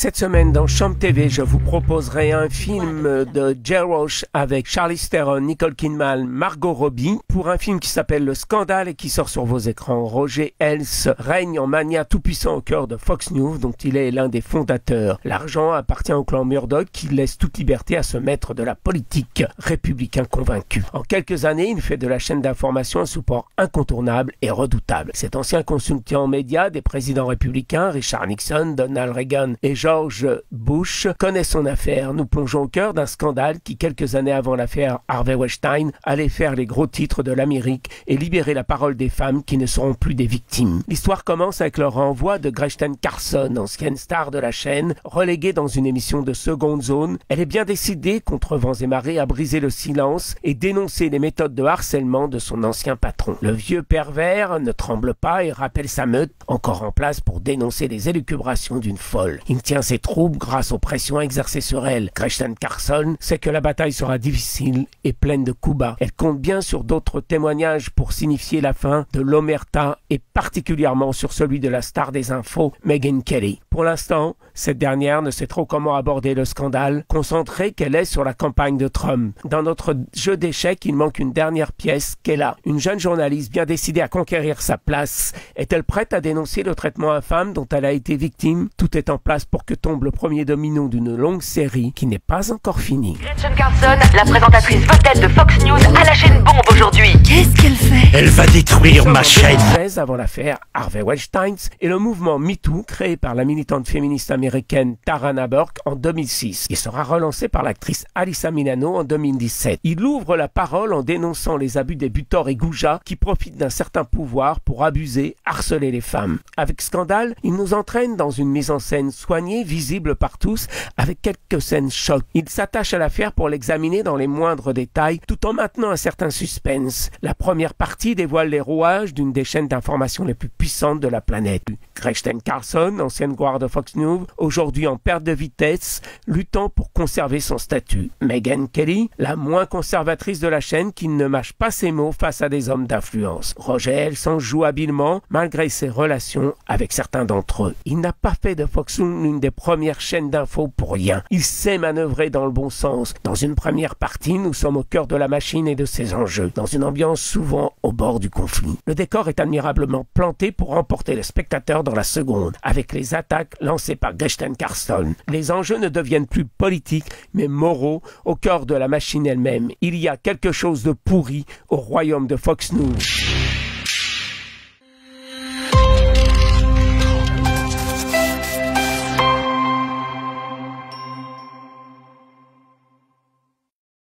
Cette semaine dans Champ TV, je vous proposerai un film de Jay Roach avec Charlize Theron, Nicole Kidman, Margot Robbie pour un film qui s'appelle Le Scandale et qui sort sur vos écrans. Roger Ailes règne en magnat tout-puissant au cœur de Fox News, dont il est l'un des fondateurs. L'argent appartient au clan Murdoch qui laisse toute liberté à ce maître de la politique républicain convaincu. En quelques années, il fait de la chaîne d'information un support incontournable et redoutable. Cet ancien consultant média des présidents républicains, Richard Nixon, Donald Reagan et George Bush, connaît son affaire. Nous plongeons au cœur d'un scandale qui, quelques années avant l'affaire Harvey Weinstein, allait faire les gros titres de l'Amérique et libérer la parole des femmes qui ne seront plus des victimes. L'histoire commence avec le renvoi de Gretchen Carlson, ancienne star de la chaîne, reléguée dans une émission de seconde zone. Elle est bien décidée, contre vents et marées, à briser le silence et dénoncer les méthodes de harcèlement de son ancien patron. Le vieux pervers ne tremble pas et rappelle sa meute, encore en place pour dénoncer les élucubrations d'une folle. Il tient ses troupes grâce aux pressions exercées sur elle. Gretchen Carlson sait que la bataille sera difficile et pleine de coups bas. Elle compte bien sur d'autres témoignages pour signifier la fin de l'omerta et particulièrement sur celui de la star des infos, Megyn Kelly. Pour l'instant, cette dernière ne sait trop comment aborder le scandale, concentrée qu'elle est sur la campagne de Trump. Dans notre jeu d'échecs, il manque une dernière pièce, Kayla, une jeune journaliste bien décidée à conquérir sa place. Est-elle prête à dénoncer le traitement infâme dont elle a été victime? Tout est en place pour que tombe le premier domino d'une longue série qui n'est pas encore finie. Gretchen Carlson, la présentatrice vedette de Fox News, a lâché une bombe aujourd'hui. Qu'est-ce qu'elle fait? Elle va détruire ma chaîne. Avant l'affaire Harvey Weinstein et le mouvement MeToo créé par la militante féministe américaine Tarana Burke en 2006 et sera relancé par l'actrice Alyssa Milano en 2017. Il ouvre la parole en dénonçant les abus des butors et goujats qui profitent d'un certain pouvoir pour abuser, harceler les femmes. Avec Scandale, il nous entraîne dans une mise en scène soignée, visible par tous, avec quelques scènes choc. Il s'attache à l'affaire pour l'examiner dans les moindres détails, tout en maintenant un certain suspense. La première partie dévoile les rouages d'une des chaînes d'information les plus puissantes de la planète. Gretchen Carlson, ancienne gloire de Fox News, aujourd'hui en perte de vitesse, luttant pour conserver son statut. Megyn Kelly, la moins conservatrice de la chaîne qui ne mâche pas ses mots face à des hommes d'influence. Roger Ailes s'en joue habilement malgré ses relations avec certains d'entre eux. Il n'a pas fait de Fox News l'une des premières chaînes d'infos pour rien. Il sait manœuvrer dans le bon sens. Dans une première partie, nous sommes au cœur de la machine et de ses enjeux, dans une ambiance souvent au bord du conflit. Le décor est admirablement planté pour emporter le spectateur dans la seconde, avec les attaques lancées par Gretchen Carlson. Les enjeux ne deviennent plus politiques, mais moraux, au cœur de la machine elle-même. Il y a quelque chose de pourri au royaume de Fox News.